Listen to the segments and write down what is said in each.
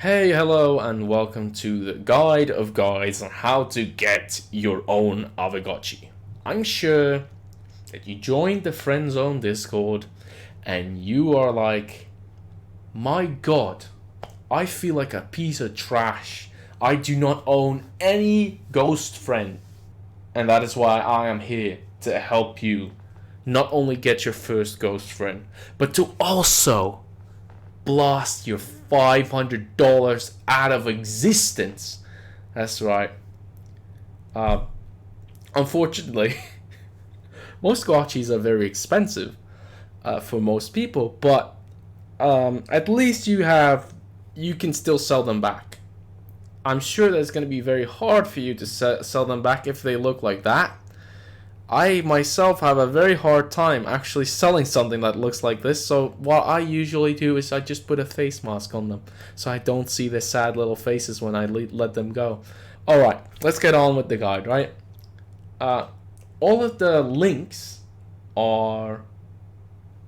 Hey, hello, and welcome to the guide of guides on how to get your own Aavegotchi. I'm sure that you joined the Frenzone Discord and you are like, my god, I feel like a piece of trash. I do not own any ghost friend. And that is why I am here to help you not only get your first ghost friend, but to also blast your $500 out of existence. That's right. Unfortunately, most gotchis are very expensive for most people, but at least you can still sell them back. I'm sure that it's going to be very hard for you to sell them back if they look like that. I myself have a very hard time actually selling something that looks like this, so what I usually do is I just put a face mask on them so I don't see their sad little faces when I let them go. Alright, let's get on with the guide, right? All of the links are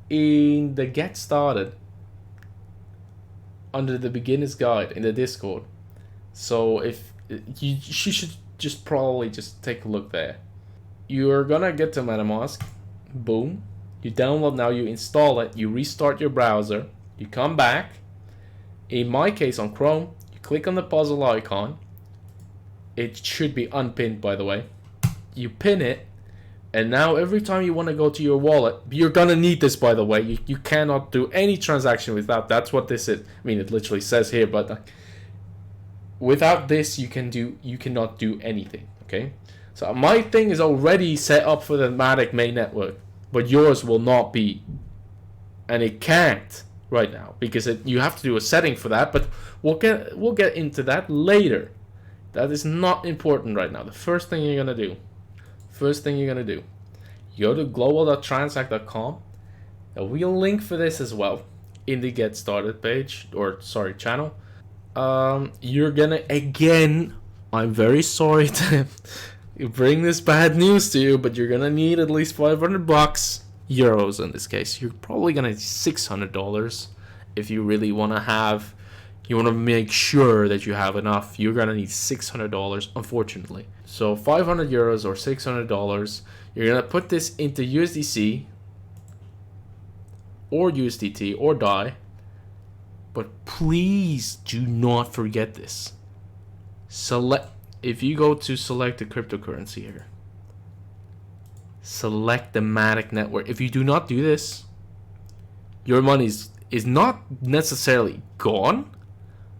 in the Get Started under the beginner's guide in the Discord. So if you should just probably just take a look there. You're gonna get to metamask, boom, you download now, you install it, you restart your browser, you come back, in my case on Chrome, you click on the puzzle icon, it should be unpinned by the way, you pin it, and now every time you want to go to your wallet, you're gonna need this by the way, you cannot do any transaction without, that's what this is, I mean it literally says here, but without this you cannot do anything, okay? So my thing is already set up for the matic main network, but yours will not be, and it can't right now because you have to do a setting for that. But we'll get into that later. That is not important right now. The first thing you're gonna do, you go to global.transact.com. We'll link for this as well in the Get Started page channel. You're gonna again. I'm very sorry to bring this bad news to you, but you're gonna need at least 500 bucks, euros in this case. You're probably gonna need $600 if you really want to make sure that you have enough. You're gonna need $600, unfortunately. So 500 euros or $600. You're gonna put this into USDC or USDT or DAI, but please do not forget this. If you go to select the cryptocurrency here, select the matic network. If you do not do this, your money is not necessarily gone,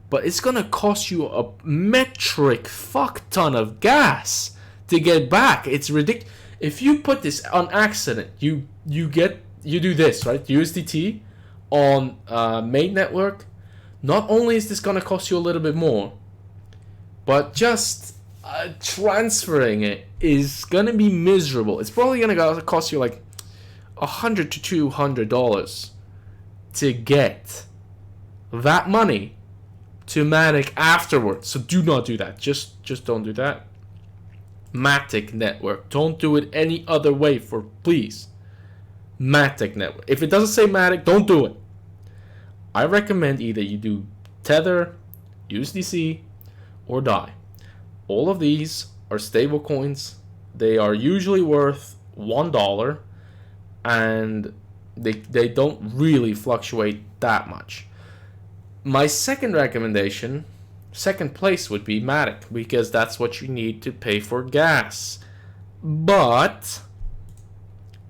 but it's gonna cost you a metric fuck ton of gas to get back. It's ridiculous. If you put this on accident, you do this, right? USDT on main network. Not only is this gonna cost you a little bit more, but just transferring it is gonna be miserable. It's probably gonna cost you like $100 to $200 to get that money to matic afterwards. So do not do that. Just don't do that. Matic network. Don't do it any other way for please. Matic network. If it doesn't say matic, don't do it. I recommend either you do Tether, USDC, or DAI. All of these are stable coins. They are usually worth $1 and they don't really fluctuate that much. My second place would be matic because that's what you need to pay for gas. But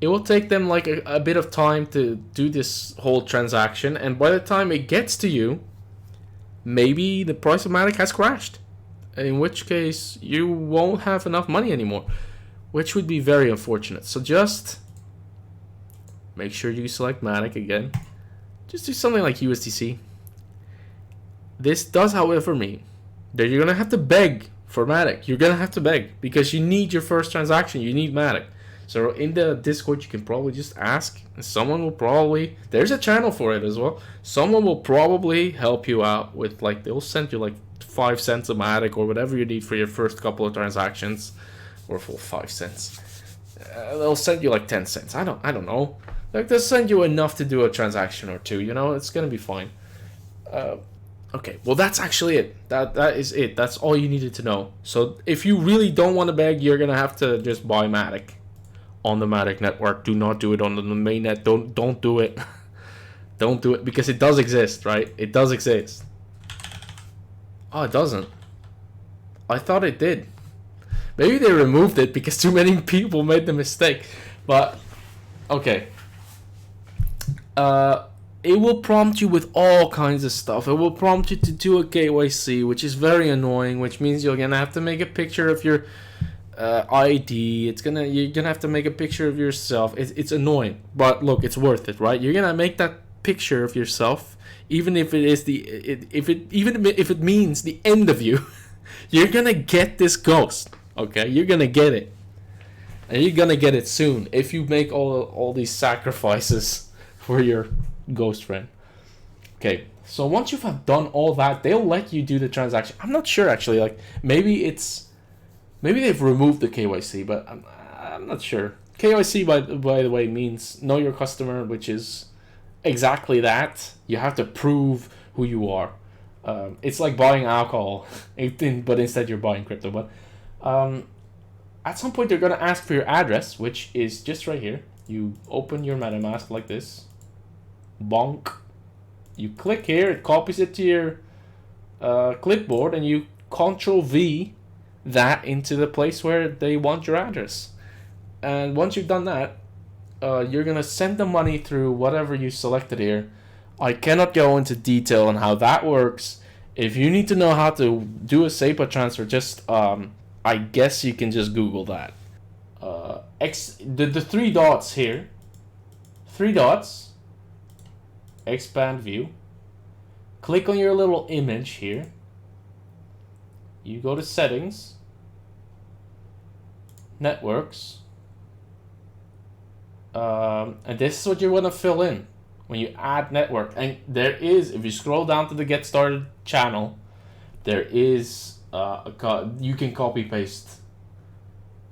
it will take them like a bit of time to do this whole transaction, and by the time it gets to you, maybe the price of matic has crashed. In which case, you won't have enough money anymore, which would be very unfortunate. So just make sure you select matic again. Just do something like USDC. This does, however, mean that you're going to have to beg for matic. You're going to have to beg because you need your first transaction. You need matic. So in the Discord, you can probably just ask, and someone will probably, there's a channel for it as well. Someone will probably help you out with, like, they'll send you like 5 cents a matic or whatever you need for your first couple of transactions, or for 5 cents. They'll send you like 10 cents. I don't know. Like, they'll send you enough to do a transaction or two. You know, it's gonna be fine. Okay, well that's actually it. That is it. That's all you needed to know. So if you really don't want to beg, you're gonna have to just buy Matic on the Matic network. Do not do it on the main net. Don't do it. Don't do it because it does exist, right? It does exist. Oh, it doesn't. I thought it did. Maybe they removed it because too many people made the mistake. But okay. It will prompt you with all kinds of stuff. It will prompt you to do a KYC, which is very annoying, which means you're gonna have to make a picture of your ID. You're gonna have to make a picture of yourself. It's annoying, but look, it's worth it, right? You're gonna make that picture of yourself, even if it is if it means the end of you. You're gonna get this ghost, okay? You're gonna get it, and you're gonna get it soon if you make all these sacrifices for your ghost friend. Okay, so once you have done all that, they'll let you do the transaction. I'm not sure actually. Like maybe they've removed the KYC, but I'm not sure. KYC by the way means know your customer, which is exactly that. You have to prove who you are. It's like buying alcohol, but instead you're buying crypto. But at some point they're gonna ask for your address, which is just right here. You open your MetaMask like this. Bonk. You click here, it copies it to your clipboard, and you Control V that into the place where they want your address. And once you've done that, you're gonna send the money through whatever you selected here. I cannot go into detail on how that works. If you need to know how to do a SEPA transfer, just I guess you can just Google that. The three dots here. 3 dots. Expand view. Click on your little image here. You go to settings. Networks. And this is what you want to fill in when you add network. And there is, if you scroll down to the Get Started channel, there is you can copy paste.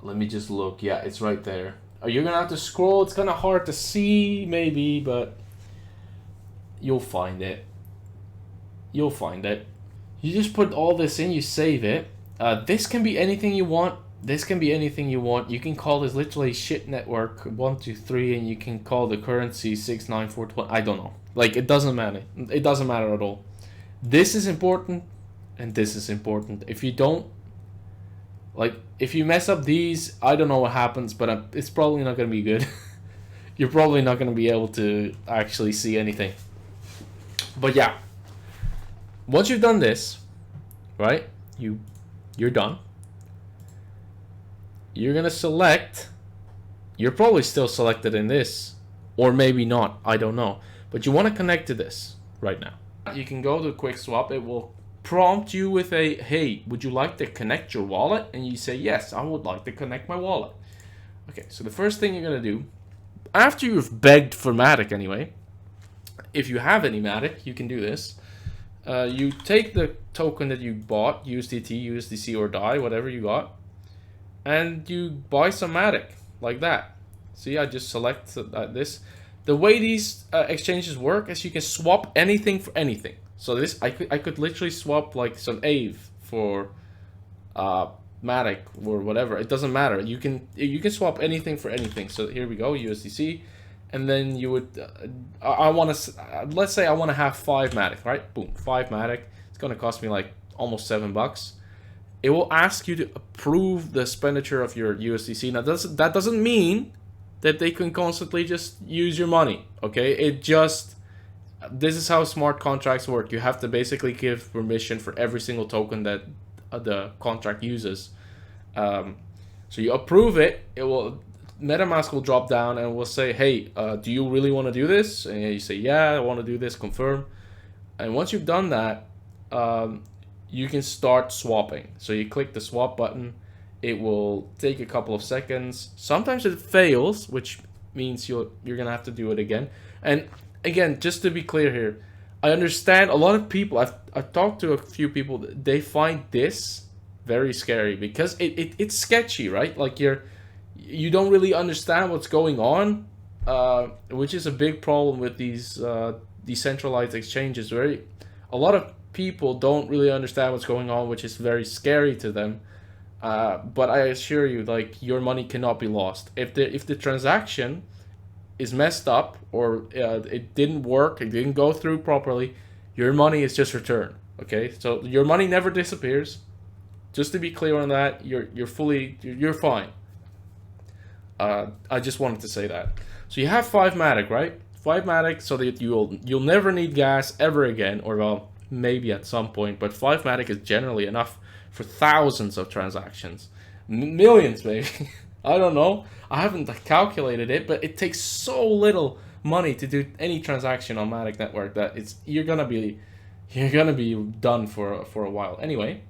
Let me just look. Yeah, it's right there. You're gonna have to scroll. It's kind of hard to see maybe, but you'll find it. You'll find it. You just put all this in, you save it. This can be anything you want. This can be anything you want. You can call this literally shit network 123, and you can call the currency 69420. I don't know. Like, it doesn't matter. It doesn't matter at all. This is important, and this is important. If you don't, like, if you mess up these, I don't know what happens, but it's probably not gonna be good. You're probably not gonna be able to actually see anything. But yeah, once you've done this, right, you're done. You're gonna select, you're probably still selected in this, or maybe not, I don't know. But you want to connect to this right now. You can go to Quick Swap. It will prompt you with a, hey, would you like to connect your wallet? And you say, yes, I would like to connect my wallet. Okay, so the first thing you're gonna do, after you've begged for Matic anyway, if you have any Matic, you can do this. You take the token that you bought, USDT, USDC, or DAI, whatever you got, and you buy some Matic, like that. See, I just select this. The way these exchanges work is you can swap anything for anything. So this, I could literally swap like some Aave for Matic or whatever. It doesn't matter. You can swap anything for anything. So here we go, USDC. And then you would, I want to, let's say I want to have 5 Matic, right? Boom, 5 Matic. It's going to cost me like almost $7. It will ask you to approve the expenditure of your USDC. Now, that doesn't mean that they can constantly just use your money, okay? This is how smart contracts work. You have to basically give permission for every single token that the contract uses. So you approve it, MetaMask will drop down and will say, hey, do you really want to do this? And you say, yeah, I want to do this, confirm. And once you've done that, you can start swapping. So you click the swap button. It will take a couple of seconds. Sometimes it fails, which means you're going to have to do it again. And again, just to be clear here, I understand a lot of people, I've talked to a few people, they find this very scary because it's sketchy, right? Like you don't really understand what's going on, which is a big problem with these decentralized exchanges. Where a lot of people don't really understand what's going on, which is very scary to them. But I assure you, like, your money cannot be lost. If the transaction is messed up, or it didn't work, it didn't go through properly, your money is just returned. Okay, so your money never disappears. Just to be clear on that, you're fine. I just wanted to say that. So you have 5 matic, right? 5 matic, so that you'll never need gas ever again, or well, maybe at some point. But 5 matic is generally enough for thousands of transactions, millions maybe. I don't know. I haven't calculated it, but it takes so little money to do any transaction on Matic Network that you're gonna be done for a while. Anyway,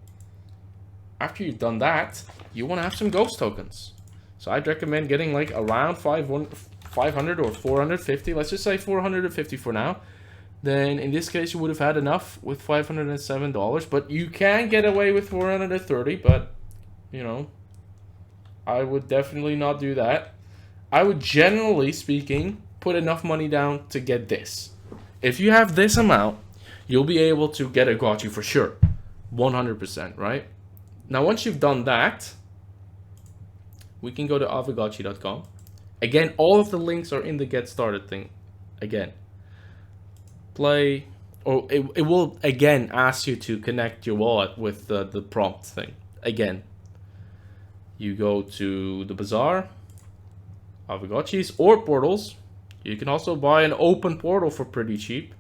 after you've done that, you want to have some ghost tokens. So I'd recommend getting like around 500 or 450. Let's just say 450 for now. Then in this case, you would have had enough with $507, but you can get away with 430. But you know, I would definitely not do that. I would, generally speaking, put enough money down to get this. If you have this amount, you'll be able to get a gotchi for sure. 100%, right? Now, once you've done that, we can go to aavegotchi.com. Again, all of the links are in the get started thing. Again, play, or it will again ask you to connect your wallet with the prompt thing. Again, you go to the baazaar, Aavegotchis, or portals. You can also buy an open portal for pretty cheap.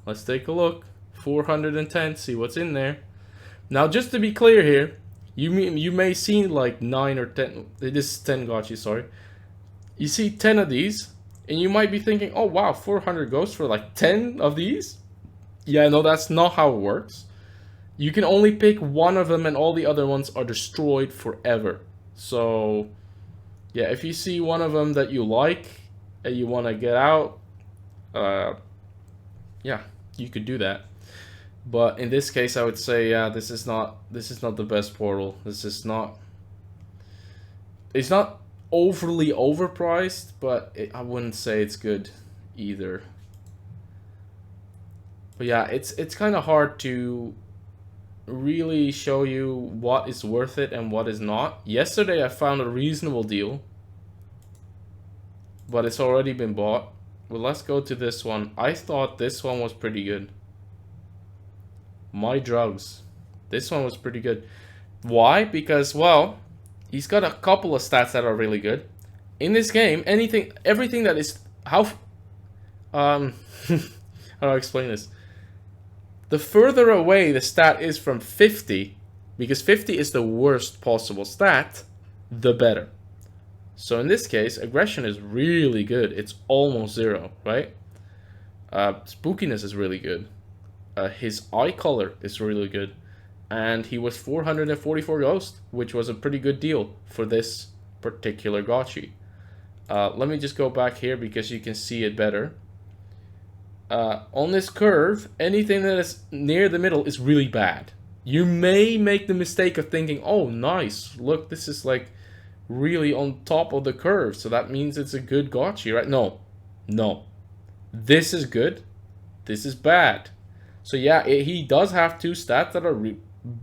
Let's take a look. 410, see what's in there. Now, just to be clear here, you may see like 9 or 10, this is 10 gotchi, sorry. You see 10 of these, and you might be thinking, oh wow, 400 ghosts for like 10 of these? Yeah, no, that's not how it works. You can only pick one of them, and all the other ones are destroyed forever. So, yeah, if you see one of them that you like, and you want to get out, yeah, you could do that. But in this case, I would say, yeah, this is not the best portal. It's not overly overpriced, but I wouldn't say it's good either. But yeah, it's kind of hard to really show you what is worth it and what is not. Yesterday, I found a reasonable deal, but it's already been bought. Well, let's go to this one. I thought this one was pretty good. My drugs. This one was pretty good. Why? Because, well, he's got a couple of stats that are really good. In this game, everything that is, how do I explain this? The further away the stat is from 50, because 50 is the worst possible stat, the better. So in this case, aggression is really good. It's almost 0, right? Spookiness is really good. His eye color is really good. And he was 444 ghost, which was a pretty good deal for this particular gotchi. Let me just go back here because you can see it better. On this curve, anything that is near the middle is really bad. You may make the mistake of thinking, oh, nice, look, this is like really on top of the curve, so that means it's a good gotchi, right? No. This is good. This is bad. So yeah, he does have 2 stats that are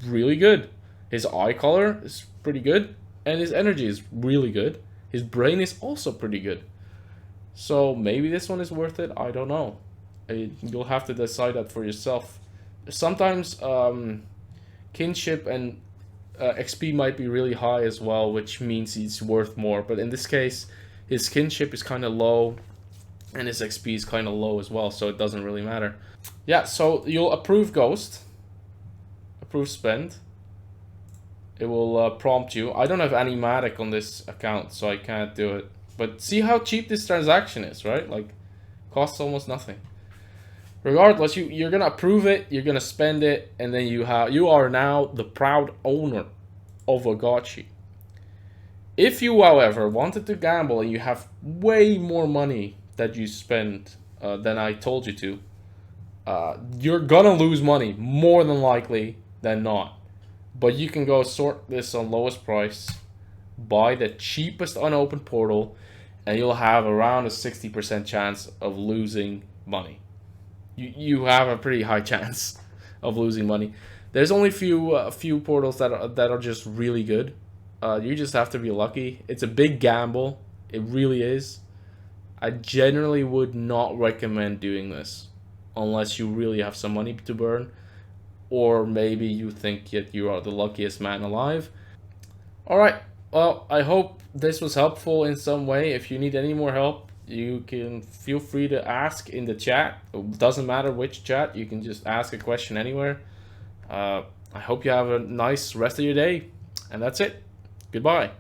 really good. His eye color is pretty good, and his energy is really good. His brain is also pretty good. So maybe this one is worth it. I don't know. You'll have to decide that for yourself. Sometimes kinship and XP might be really high as well, which means he's worth more. But in this case, his kinship is kind of low, and his XP is kind of low as well, so it doesn't really matter. Yeah, so you'll approve ghost, approve spend. It will prompt you. I don't have any matic on this account, so I can't do it. But see how cheap this transaction is, right? Like, costs almost nothing. Regardless, you're gonna approve it, you're gonna spend it, and then you are now the proud owner of a gotchi. If you, however, wanted to gamble and you have way more money that you spend than I told you to, you're gonna lose money more than likely than not. But you can go sort this on lowest price, buy the cheapest unopened portal, and you'll have around a 60% chance of losing money. You have a pretty high chance of losing money. There's only few portals that are just really good. You just have to be lucky. It's a big gamble. It really is. I generally would not recommend doing this unless you really have some money to burn, or maybe you think that you are the luckiest man alive. All right. Well, I hope this was helpful in some way. If you need any more help, you can feel free to ask in the chat. It doesn't matter which chat. You can just ask a question anywhere. I hope you have a nice rest of your day. And that's it. Goodbye.